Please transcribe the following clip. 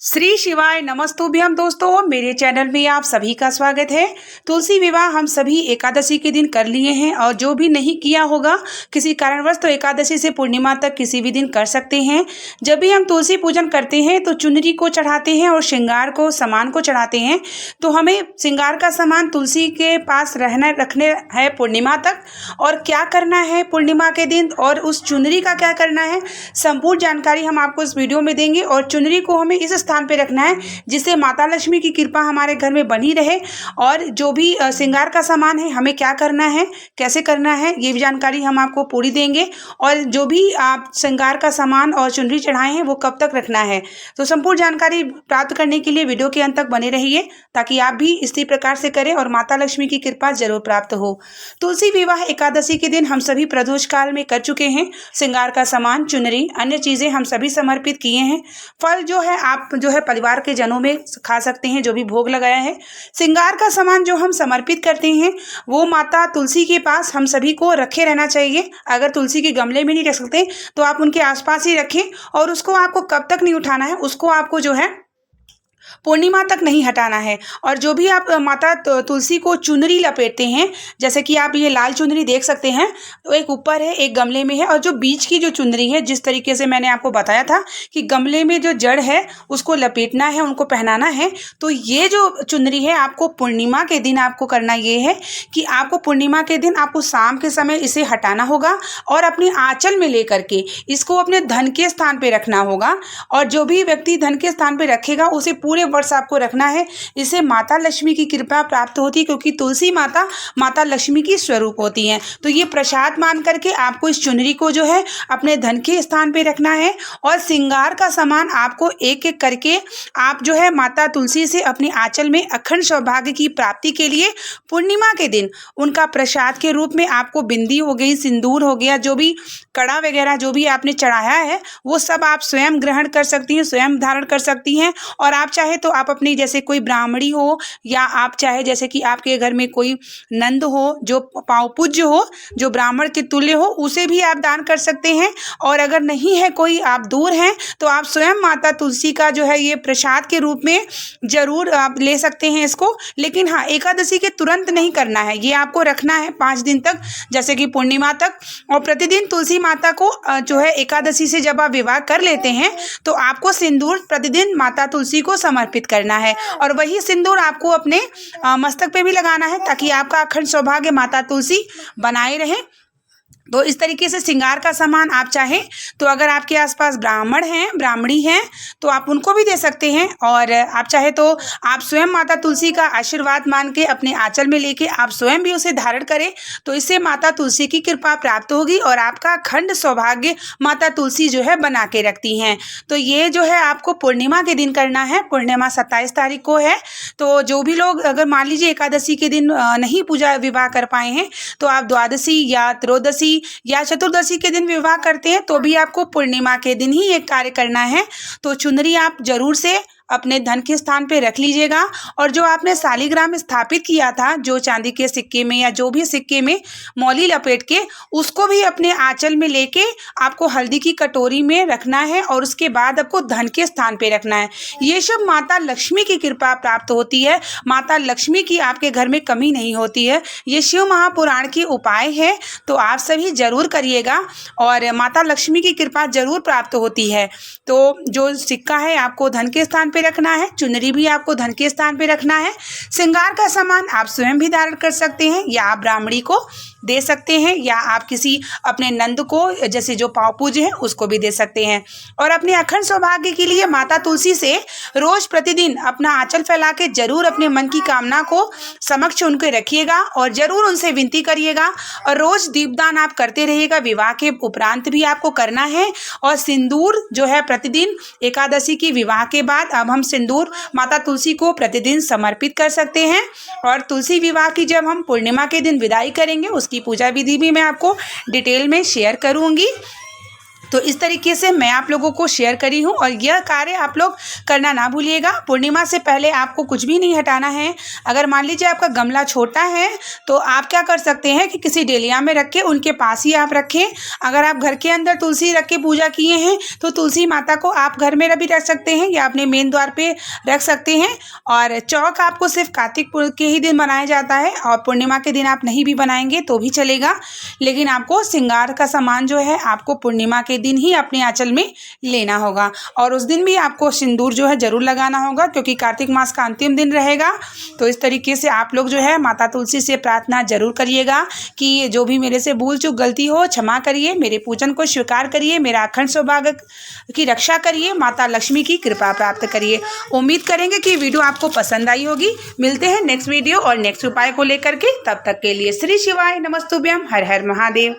श्री शिवाय नमस्तुभ्यम दोस्तों, मेरे चैनल में आप सभी का स्वागत है। तुलसी विवाह हम सभी एकादशी के दिन कर लिए हैं और जो भी नहीं किया होगा किसी कारणवश तो एकादशी से पूर्णिमा तक किसी भी दिन कर सकते हैं। जब भी हम तुलसी पूजन करते हैं तो चुनरी को चढ़ाते हैं और श्रृंगार को सामान को चढ़ाते हैं। तो हमें श्रृंगार का सामान तुलसी के पास रखने है पूर्णिमा तक, और क्या करना है पूर्णिमा के दिन और उस चुनरी का क्या करना है, संपूर्ण जानकारी हम आपको इस वीडियो में देंगे। और चुनरी को हमें इस स्थान पे रखना है जिससे माता लक्ष्मी की कृपा हमारे घर में बनी रहे। और जो भी श्रृंगार का सामान है हमें क्या करना है, कैसे करना है, ये भी जानकारी हम आपको पूरी देंगे। और जो भी आप श्रृंगार का सामान और चुनरी चढ़ाए हैं वो कब तक रखना है, तो संपूर्ण जानकारी प्राप्त करने के लिए वीडियो के अंत तक बने रहिए ताकि आप भी इसी प्रकार से करें और माता लक्ष्मी की कृपा जरूर प्राप्त हो। तुलसी विवाह एकादशी के दिन हम सभी प्रदोष काल में कर चुके हैं। श्रृंगार का सामान, चुनरी, अन्य चीजें हम सभी समर्पित किए हैं। फल जो है आप परिवार के जनों में खा सकते हैं, जो भी भोग लगाया है। श्रृंगार का सामान जो हम समर्पित करते हैं वो माता तुलसी के पास हम सभी को रखे रहना चाहिए। अगर तुलसी के गमले में नहीं रख सकते तो आप उनके आसपास ही रखें, और उसको आपको कब तक नहीं उठाना है, उसको आपको जो है पूर्णिमा तक नहीं हटाना है। और जो भी आप माता तुलसी को चुनरी लपेटते हैं, जैसे कि आप ये लाल चुनरी देख सकते हैं, तो एक ऊपर है एक गमले में है, और जो बीच की जो चुनरी है, जिस तरीके से मैंने आपको बताया था कि गमले में जो जड़ है उसको लपेटना है, उनको पहनाना है। तो ये जो चुनरी है आपको पूर्णिमा के दिन आपको करना ये है कि आपको पूर्णिमा के दिन आपको शाम के समय इसे हटाना होगा और अपनी आंचल में लेकर के इसको अपने धन के स्थान पर रखना होगा। और जो भी व्यक्ति धन के स्थान पर रखेगा उसे पूरे वर्ष आपको रखना है। इससे माता लक्ष्मी की कृपा प्राप्त होती है, क्योंकि तुलसी माता माता लक्ष्मी की स्वरूप होती हैं। तो ये प्रसाद मान करके आपको इस चुनरी को जो है अपने धन के स्थान पे रखना है। और श्रृंगार का सामान आपको एक एक करके आप जो है माता तुलसी से अपने आंचल में अखंड सौभाग्य की प्राप्ति के लिए पूर्णिमा के दिन उनका प्रसाद के रूप में आपको बिंदी हो गई, सिंदूर हो गया, जो भी कड़ा वगैरह जो भी आपने चढ़ाया है वो सब आप स्वयं ग्रहण कर सकती हैं, स्वयं धारण कर सकती हैं। और आप चाहे तो आप अपनी जैसे कोई ब्राह्मणी हो, या आप चाहे जैसे कि आपके घर में कोई नंद हो जो पाँव पूज्य हो, जो ब्राह्मण के तुल्य हो, उसे भी आप दान कर सकते हैं। और अगर नहीं है कोई, आप दूर हैं, तो आप स्वयं माता तुलसी का जो है ये प्रसाद के रूप में जरूर आप ले सकते हैं इसको। लेकिन हाँ, एकादशी के तुरंत नहीं करना है, ये आपको रखना है 5 दिन तक, जैसे कि पूर्णिमा तक। और प्रतिदिन तुलसी माता को जो है एकादशी से जब आप विवाह कर लेते हैं तो आपको सिंदूर प्रतिदिन माता तुलसी को समर्पित करना है, और वही सिंदूर आपको अपने मस्तक पे भी लगाना है ताकि आपका अखंड सौभाग्य माता तुलसी बनाए रहे। तो इस तरीके से श्रृंगार का सामान आप चाहें तो अगर आपके आसपास ब्राह्मण हैं, ब्राह्मणी हैं, तो आप उनको भी दे सकते हैं। और आप चाहे तो आप स्वयं माता तुलसी का आशीर्वाद मान के अपने आंचल में लेके आप स्वयं भी उसे धारण करें, तो इससे माता तुलसी की कृपा प्राप्त होगी और आपका अखंड सौभाग्य माता तुलसी जो है बना के रखती हैं। तो ये जो है आपको पूर्णिमा के दिन करना है। पूर्णिमा 27 तारीख को है। तो जो भी लोग अगर मान लीजिए एकादशी के दिन नहीं पूजा विवाह कर पाए हैं तो आप द्वादशी या त्रयोदशी या चतुर्दशी के दिन विवाह करते हैं तो भी आपको पूर्णिमा के दिन ही एक कार्य करना है। तो चुनरी आप जरूर से अपने धन के स्थान पे रख लीजिएगा। और जो आपने शालिग्राम स्थापित किया था, जो चांदी के सिक्के में या जो भी सिक्के में मौली लपेट के, उसको भी अपने आंचल में लेके आपको हल्दी की कटोरी में रखना है, और उसके बाद आपको धन के स्थान पे रखना है। ये सब माता लक्ष्मी की कृपा प्राप्त होती है, माता लक्ष्मी की आपके घर में कमी नहीं होती है। ये शिव महापुराण के उपाय है, तो आप सभी जरूर करिएगा और माता लक्ष्मी की कृपा जरूर प्राप्त होती है। तो जो सिक्का है आपको धन के स्थान पे रखना है, चुनरी भी आपको धन के स्थान पे रखना है। श्रृंगार का सामान आप स्वयं भी धारण कर सकते हैं, या आप ब्राह्मणी को दे सकते हैं, या आप किसी अपने नंद को जैसे जो पाँव पूज्य है उसको भी दे सकते हैं। और अपने अखंड सौभाग्य के लिए माता तुलसी से रोज प्रतिदिन अपना आंचल फैला के जरूर अपने मन की कामना को समक्ष उनके रखिएगा और जरूर उनसे विनती करिएगा। और रोज दीपदान आप करते रहिएगा, विवाह के उपरांत भी आपको करना है। और सिंदूर जो है प्रतिदिन एकादशी की विवाह के बाद अब हम सिंदूर माता तुलसी को प्रतिदिन समर्पित कर सकते हैं। और तुलसी विवाह की जब हम पूर्णिमा के दिन विदाई करेंगे उसकी पूजा विधि भी मैं आपको डिटेल में शेयर करूंगी। तो इस तरीके से मैं आप लोगों को शेयर करी हूँ और यह कार्य आप लोग करना ना भूलिएगा। पूर्णिमा से पहले आपको कुछ भी नहीं हटाना है। अगर मान लीजिए आपका गमला छोटा है तो आप क्या कर सकते हैं कि किसी डेलिया में रख के उनके पास ही आप रखें। अगर आप घर के अंदर तुलसी रख के पूजा किए हैं तो तुलसी माता को आप घर में भी रख सकते हैं या अपने मेन द्वार पे रख सकते हैं। और चौक आपको सिर्फ कार्तिक के ही दिन बनाया जाता है और पूर्णिमा के दिन आप नहीं भी बनाएंगे तो भी चलेगा, लेकिन आपको श्रृंगार का सामान जो है आपको पूर्णिमा के दिन ही अपने आंचल में लेना होगा। और उस दिन भी आपको सिंदूर जो है ज़रूर लगाना होगा क्योंकि कार्तिक मास का अंतिम दिन रहेगा। तो इस तरीके से आप लोग जो है माता तुलसी से प्रार्थना जरूर करिएगा कि जो भी मेरे से भूल चूक गलती हो क्षमा करिए, मेरे पूजन को स्वीकार करिए, मेरा अखंड सौभाग्य की रक्षा करिए, माता लक्ष्मी की कृपा प्राप्त करिए। उम्मीद करेंगे कि वीडियो आपको पसंद आई होगी। मिलते हैं नेक्स्ट वीडियो और नेक्स्ट उपाय को लेकर के। तब तक के लिए श्री शिवाय नमस्तुभ्यम। हर हर महादेव।